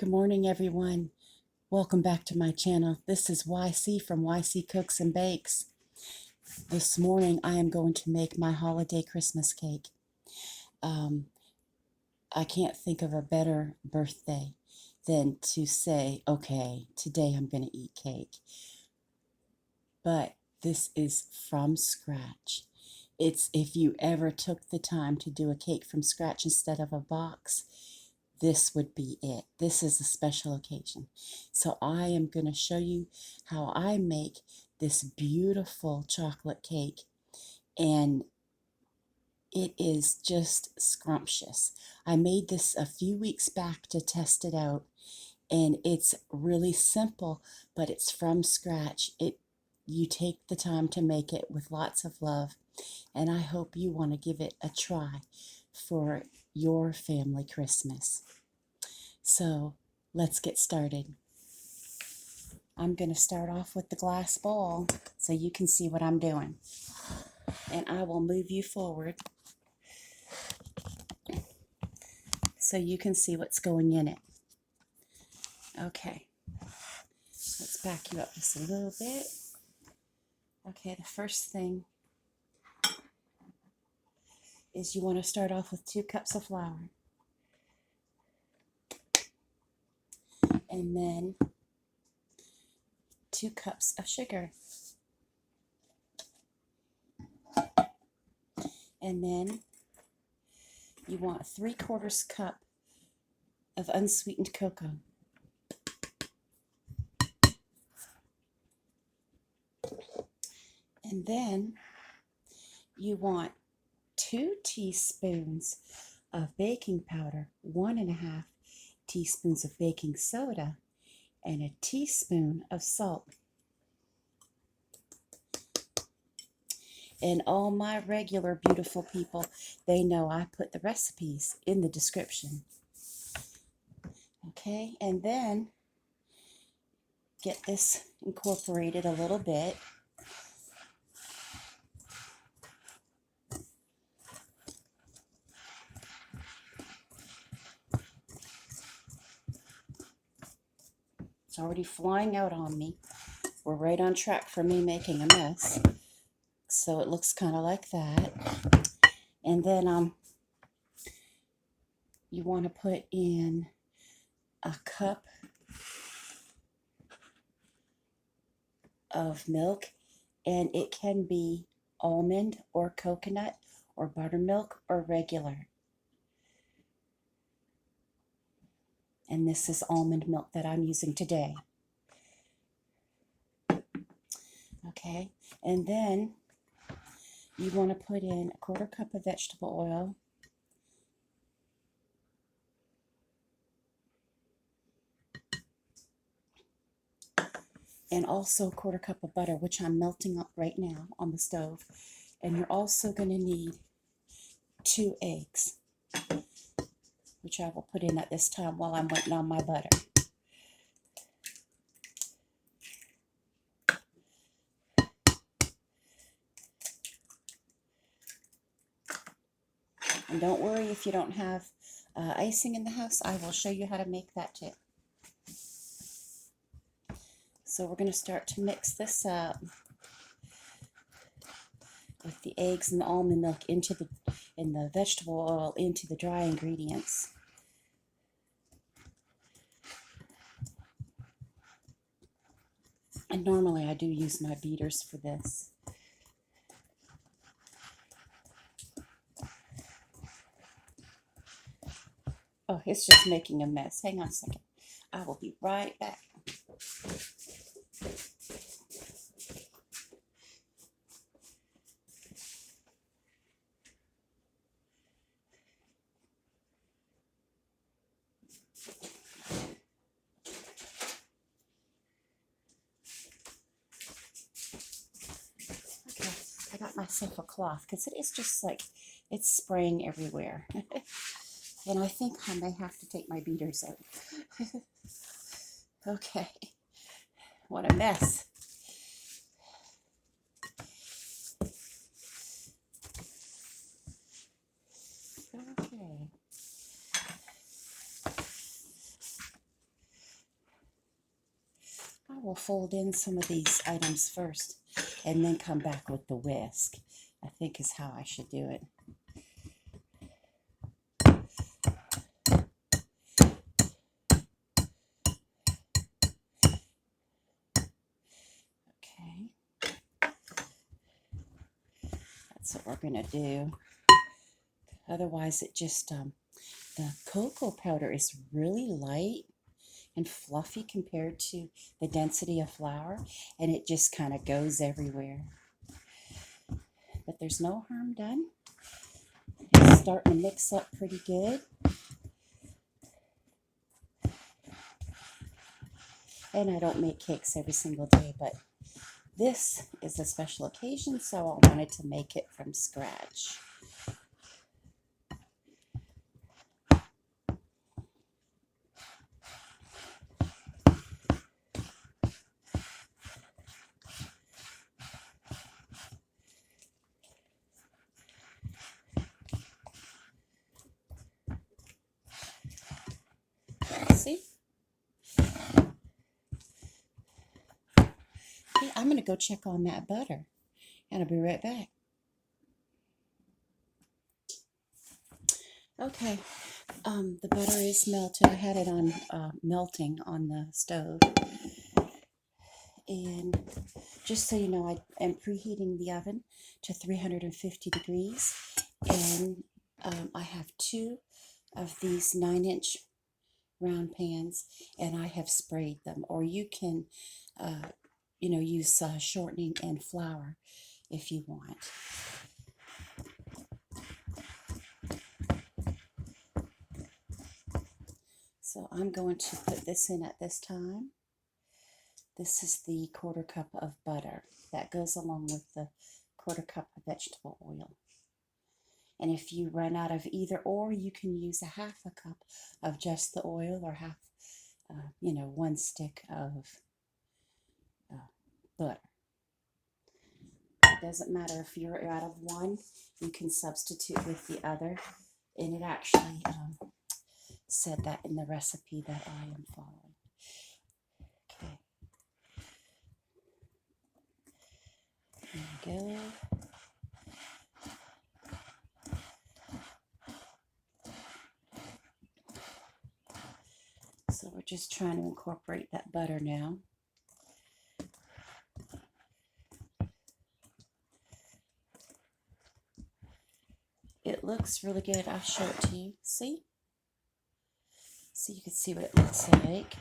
Good morning, everyone. Welcome back to my channel. This is YC from YC Cooks and Bakes. This morning, I am going to make my holiday Christmas cake. I can't think of a better birthday than to say, okay, today I'm going to eat cake. But this is from scratch. It's if you ever took the time to do a cake from scratch instead of a box, this would be it. This is a special occasion. So I am going to show you how I make this beautiful chocolate cake, and it is just scrumptious. I made this a few weeks back to test it out, and it's really simple, but it's from scratch. You take the time to make it with lots of love, and I hope you want to give it a try for your family Christmas. So let's get started. I'm going to start off with the glass bowl so you can see what I'm doing. And I will move you forward so you can see what's going in it. Okay, let's back you up just a little bit. Okay, the first thing is you want to start off with 2 cups of flour. And then 2 cups of sugar. And then you want 3/4 cup of unsweetened cocoa. And then you want 2 teaspoons of baking powder, 1.5 teaspoons of baking soda, and a teaspoon of salt. And all my regular beautiful people, they know I put the recipes in the description. Okay, and then get this incorporated a little bit. It's already flying out on me. We're right on track for me making a mess. So it looks kind of like that. And then you want to put in a cup of milk, and it can be almond or coconut or buttermilk or regular. And this is almond milk that I'm using today. Okay, and then you want to put in 1/4 cup of vegetable oil, and also 1/4 cup of butter, which I'm melting up right now on the stove. And you're also going to need 2 eggs, which I will put in at this time while I'm waiting on my butter. And don't worry if you don't have icing in the house. I will show you how to make that too. So we're going to start to mix this up with the eggs and the almond milk and the vegetable oil into the dry ingredients. And normally I do use my beaters for this. Oh, it's just making a mess. Hang on a second. I will be right back. Okay, I got myself a cloth because it is just like it's spraying everywhere. And I think I may have to take my beaters out. Okay, what a mess. Okay. will fold in some of these items first and then come back with the whisk, I think is how I should do it. Okay. That's what we're going to do. Otherwise, it just, the cocoa powder is really light and fluffy compared to the density of flour, and it just kind of goes everywhere. But there's no harm done. It's starting to mix up pretty good. And I don't make cakes every single day, but this is a special occasion, so I wanted to make it from scratch. See? Okay, I'm going to go check on that butter, and I'll be right back. Okay, the butter is melted. I had it on melting on the stove. And just so you know, I am preheating the oven to 350 degrees. And I have 2 of these 9-inch round pans, and I have sprayed them. Or you can, use shortening and flour if you want. So I'm going to put this in at this time. This is the 1/4 cup of butter that goes along with the 1/4 cup of vegetable oil. And if you run out of either or, you can use a 1/2 cup of just the oil, or 1 stick of butter. It doesn't matter if you're out of one, you can substitute with the other. And it actually said that in the recipe that I am following. Okay. There we go. So we're just trying to incorporate that butter now. It looks really good. I'll show it to you. See? So you can see what it looks like.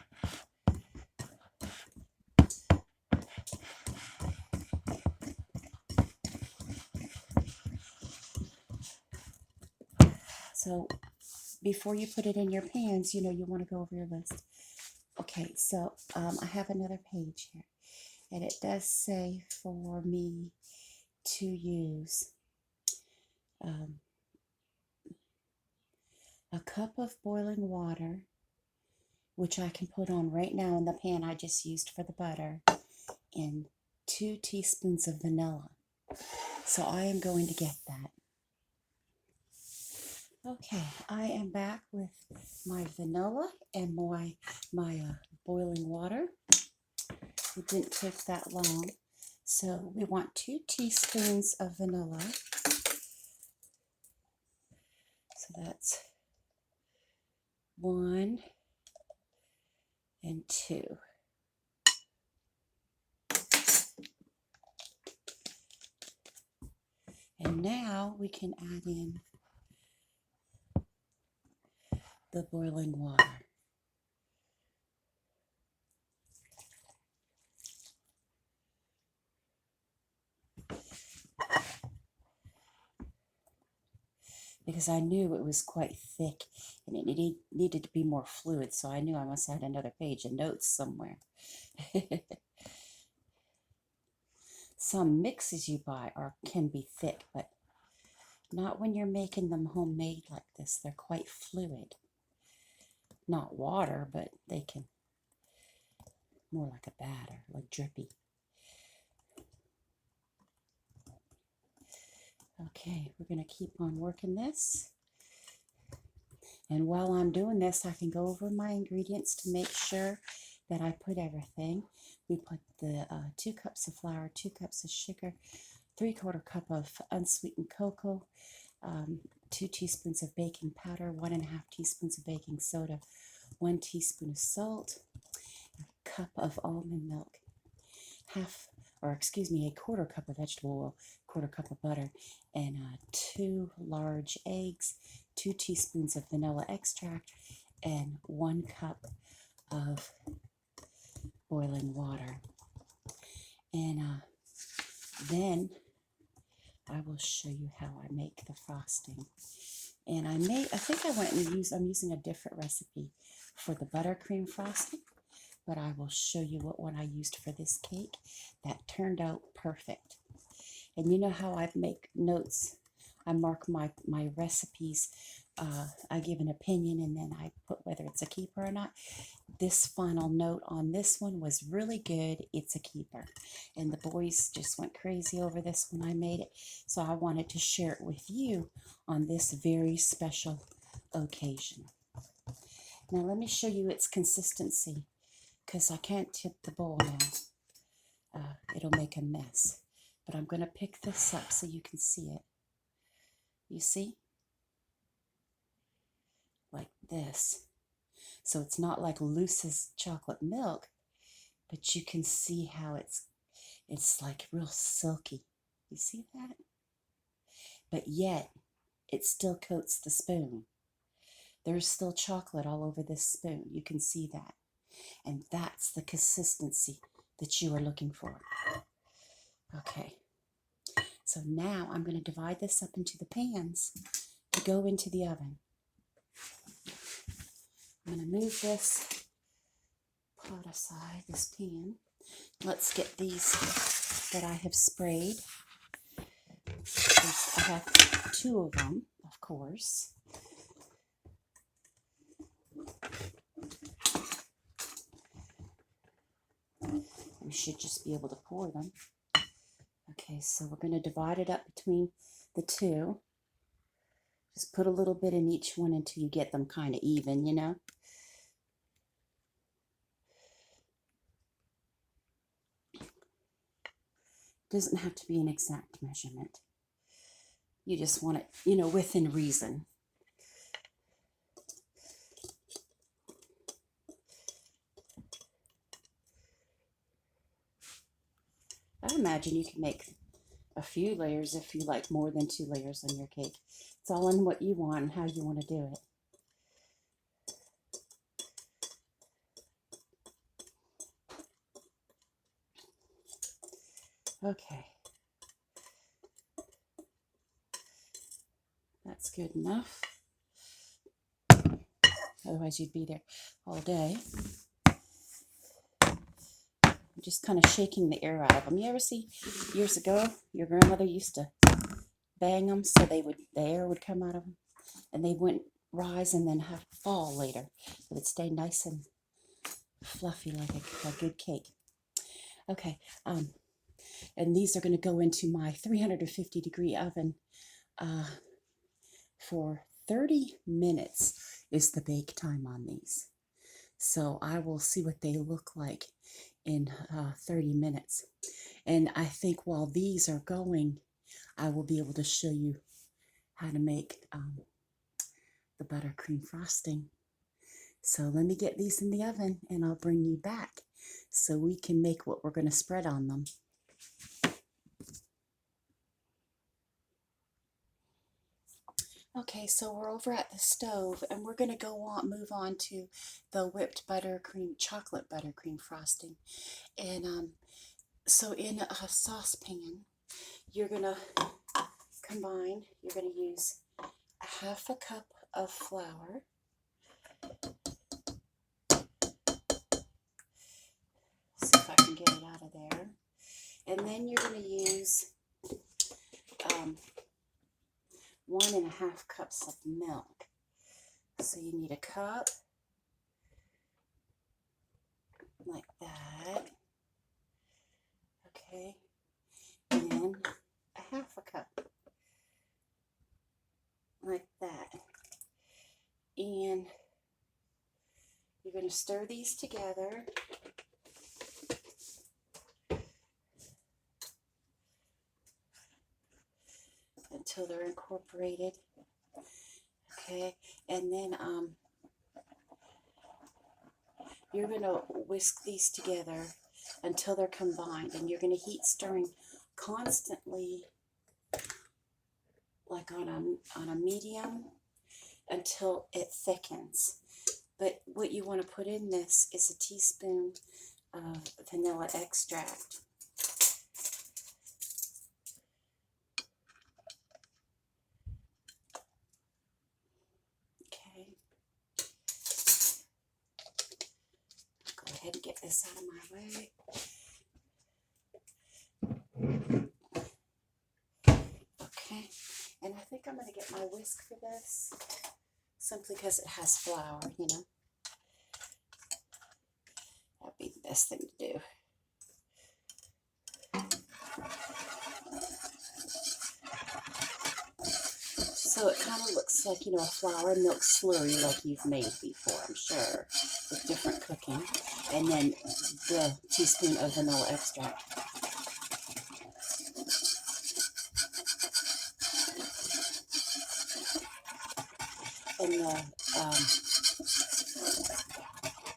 So before you put it in your pans, you want to go over your list. Okay, so I have another page here, and it does say for me to use a cup of boiling water, which I can put on right now in the pan I just used for the butter, and 2 teaspoons of vanilla. So I am going to get that. Okay, I am back with my vanilla and my boiling water. It didn't take that long. So we want 2 teaspoons of vanilla. So that's 1 and 2. And now we can add in the boiling water. Because I knew it was quite thick and it needed to be more fluid, so I knew I must have had another page of notes somewhere. Some mixes you buy can be thick, but not when you're making them homemade like this. They're quite fluid. Not water, but they can, more like a batter, like drippy. Okay, we're going to keep on working this. And while I'm doing this, I can go over my ingredients to make sure that I put everything. We put the 2 cups of flour, 2 cups of sugar, 3/4 cup of unsweetened cocoa, 2 teaspoons of baking powder, 1.5 teaspoons of baking soda, 1 teaspoon of salt, a cup of almond milk, a 1/4 cup of vegetable oil, 1/4 cup of butter, and 2 large eggs, 2 teaspoons of vanilla extract, and 1 cup of boiling water. And then I will show you how I make the frosting. And I'm using a different recipe for the buttercream frosting, but I will show you what one I used for this cake that turned out perfect. And you know how I make notes? I mark my recipes. I give an opinion and then I put whether it's a keeper or not. This final note on this one was really good. It's a keeper. And the boys just went crazy over this when I made it. So I wanted to share it with you on this very special occasion. Now let me show you its consistency because I can't tip the bowl now. It'll make a mess. But I'm going to pick this up so you can see it. You see? Like this. So it's not like loose as chocolate milk, but you can see how it's like real silky. You see that? But yet, it still coats the spoon. There's still chocolate all over this spoon. You can see that. And that's the consistency that you are looking for. Okay. So now I'm going to divide this up into the pans to go into the oven. I'm going to move this pot aside, this pan. Let's get these that I have sprayed. I have 2 of them, of course. We should just be able to pour them. Okay, so we're going to divide it up between the 2. Just put a little bit in each one until you get them kind of even, you know. Doesn't have to be an exact measurement. You just want it, you know, within reason. I imagine you can make a few layers if you like more than 2 layers on your cake. It's all in what you want and how you want to do it. Okay. That's good enough. Otherwise you'd be there all day. I'm just kind of shaking the air out of them. You ever see years ago your grandmother used to bang them so the air would come out of them and they wouldn't rise and then have fall later. It would stay nice and fluffy like a good cake. Okay, and these are going to go into my 350 degree oven for 30 minutes is the bake time on these. So I will see what they look like in 30 minutes. And I think while these are going, I will be able to show you how to make the buttercream frosting. So let me get these in the oven and I'll bring you back so we can make what we're going to spread on them. Okay, so we're over at the stove and we're going to move on to the whipped chocolate buttercream frosting. And so in a saucepan, you're going to use 1/2 cup of flour. See if I can get it out of there. And then you're going to use 1.5 cups of milk. So you need a cup, like that. Okay. And then 1/2 cup, like that. And You're going to stir these together until they're incorporated. Okay, and then you're going to whisk these together until they're combined, and you're going to heat stirring constantly, like on a medium, until it thickens. But what you want to put in this is a teaspoon of vanilla extract. Okay. Go ahead and get this out of my way. Okay. And I think I'm going to get my whisk for this, simply because it has flour, you know. That'd be the best thing to do. So it kind of looks like, you know, a flour and milk slurry like you've made before, I'm sure, with different cooking. And then the teaspoon of vanilla extract. And the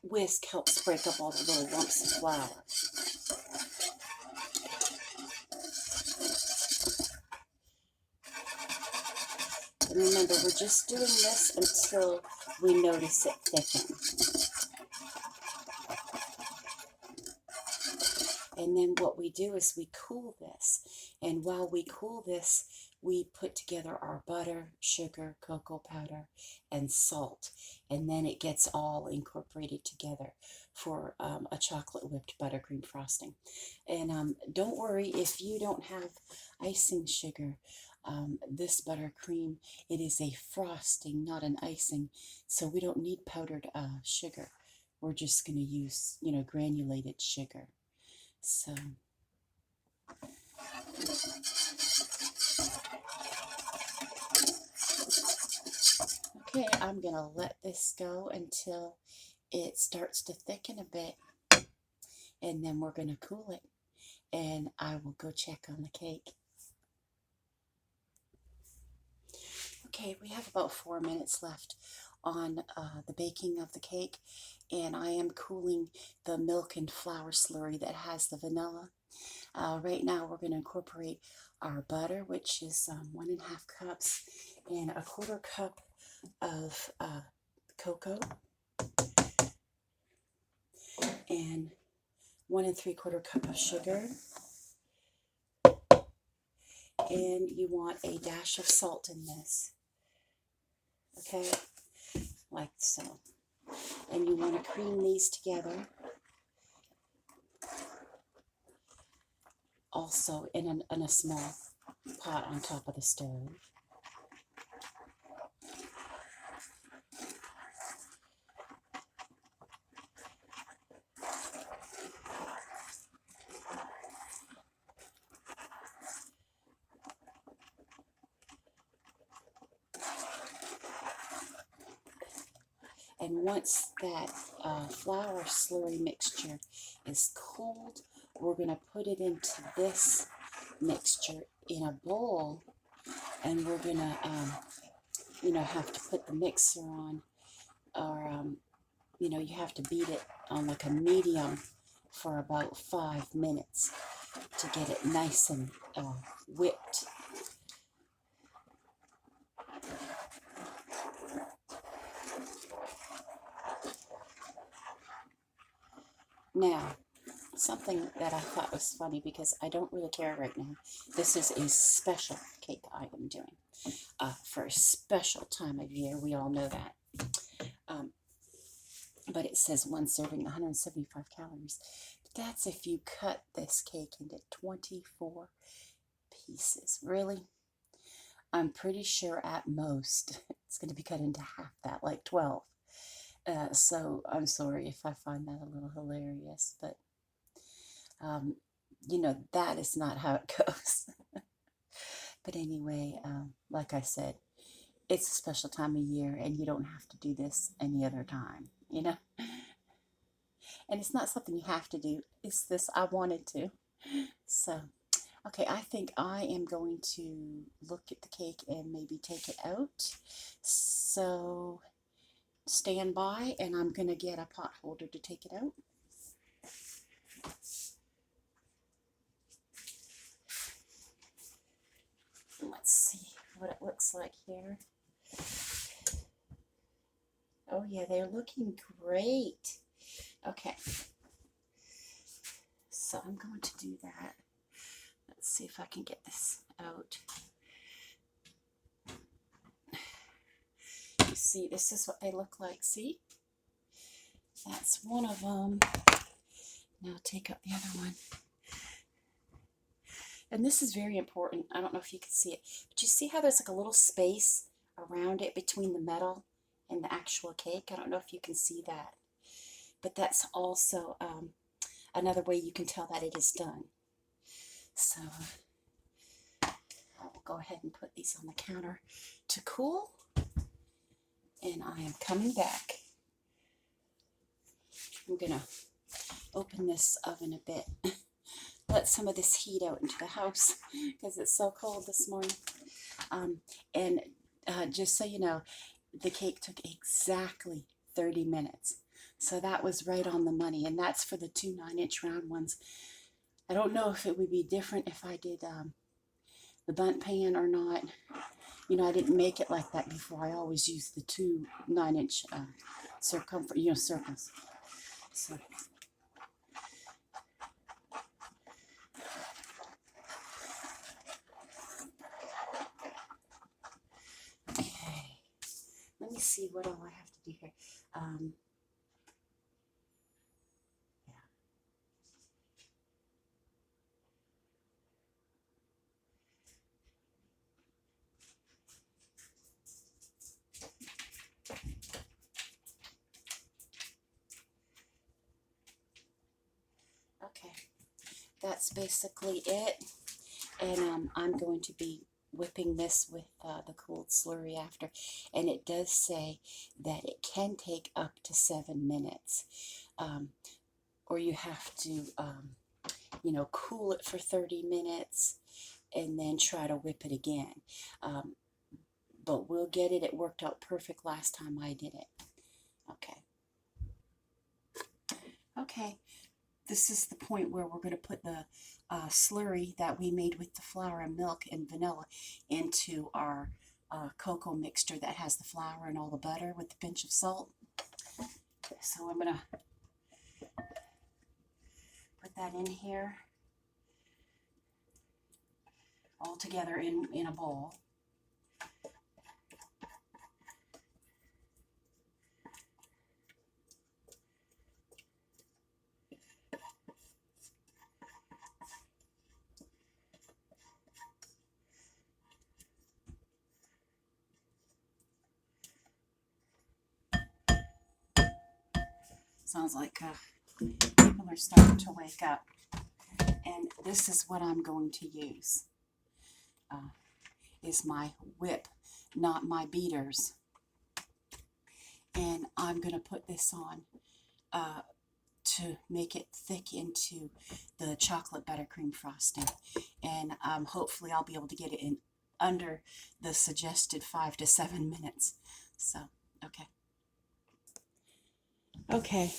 whisk helps break up all the little lumps of flour. And remember, we're just doing this until we notice it thicken. And then what we do is we cool this. And while we cool this, we put together our butter, sugar, cocoa powder, and salt. And then it gets all incorporated together for a chocolate whipped buttercream frosting. And don't worry if you don't have icing sugar. This buttercream, it is a frosting, not an icing. So we don't need powdered sugar. We're just going to use, you know, granulated sugar. So, okay, I'm going to let this go until it starts to thicken a bit, and then we're going to cool it, and I will go check on the cake. Okay, we have about 4 minutes left on the baking of the cake, and I am cooling the milk and flour slurry that has the vanilla. Right now we're going to incorporate our butter, which is 1.5 cups, and a 1/4 cup of cocoa, and 1 3/4 cup of sugar, and you want a dash of salt in this, okay, like so. And you want to cream these together, also in a small pot on top of the stove. And once that flour slurry mixture is cold, we're going to put it into this mixture in a bowl, and we're going to, you know, have to put the mixer on, or, you know, you have to beat it on like a medium for about 5 minutes to get it nice and whipped. Now, something that I thought was funny, because I don't really care right now. This is a special cake I am doing for a special time of year. We all know that. But it says 1 serving, 175 calories. That's if you cut this cake into 24 pieces. Really? I'm pretty sure at most it's going to be cut into half that, like 12. So I'm sorry if I find that a little hilarious, but you know, that is not how it goes. But anyway, like I said, it's a special time of year, and you don't have to do this any other time, you know. And it's not something you have to do. It's this I wanted to. So, okay, I think I am going to look at the cake and maybe take it out. So, stand by, and I'm going to get a pot holder to take it out. Let's see what it looks like here. Oh yeah, they're looking great. Okay, so I'm going to do that. Let's see if I can get this out. You see, this is what they look like. See? That's one of them. Now take up the other one. And this is very important. I don't know if you can see it, but you see how there's like a little space around it between the metal and the actual cake? I don't know if you can see that, but that's also another way you can tell that it is done. So I will go ahead and put these on the counter to cool, and I am coming back. I'm gonna open this oven a bit. Let some of this heat out into the house because it's so cold this morning. And just so you know, the cake took exactly 30 minutes. So that was right on the money. And that's for the 2 9-inch round ones. I don't know if it would be different if I did the bundt pan or not. You know, I didn't make it like that before. I always use the 2 9-inch circumference, circles. So. Let me see what all I have to do here. Okay, that's basically it. And I'm going to be whipping this with the cooled slurry after. And it does say that it can take up to 7 minutes. Or you have to, you know, cool it for 30 minutes and then try to whip it again. But we'll get it. It worked out perfect last time I did it. Okay. Okay. This is the point where we're going to put the slurry that we made with the flour and milk and vanilla into our cocoa mixture that has the flour and all the butter with a pinch of salt. So I'm going to put that in here all together in a bowl. Sounds like people are starting to wake up. And this is what I'm going to use. Is my whip, not my beaters. And I'm going to put this on to make it thick into the chocolate buttercream frosting. And hopefully I'll be able to get it in under the suggested 5 to 7 minutes. So, okay. Okay,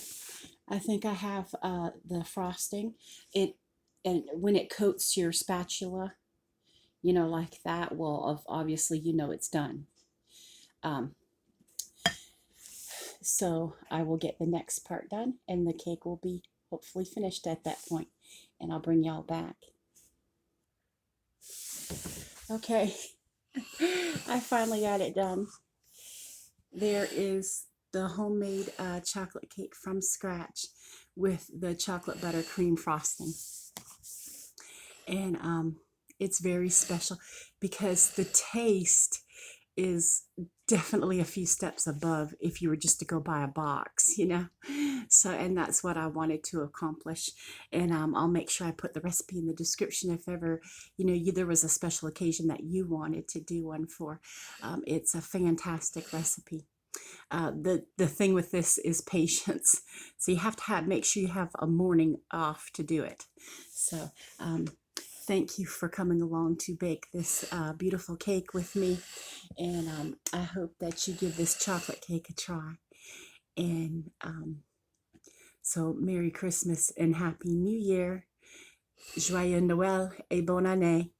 I think I have the frosting. And when it coats your spatula, you know, like that, well, obviously, you know, it's done. So I will get the next part done, and the cake will be hopefully finished at that point, and I'll bring y'all back. Okay, I finally got it done. There is the homemade chocolate cake from scratch with the chocolate buttercream frosting. And it's very special because the taste is definitely a few steps above if you were just to go buy a box, you know. So, and that's what I wanted to accomplish. And I'll make sure I put the recipe in the description if ever, you know, there was a special occasion that you wanted to do one for. It's a fantastic recipe. The thing with this is patience. So you have to make sure you have a morning off to do it. So thank you for coming along to bake this beautiful cake with me. And I hope that you give this chocolate cake a try. And so Merry Christmas and Happy New Year. Joyeux Noël et bonne année.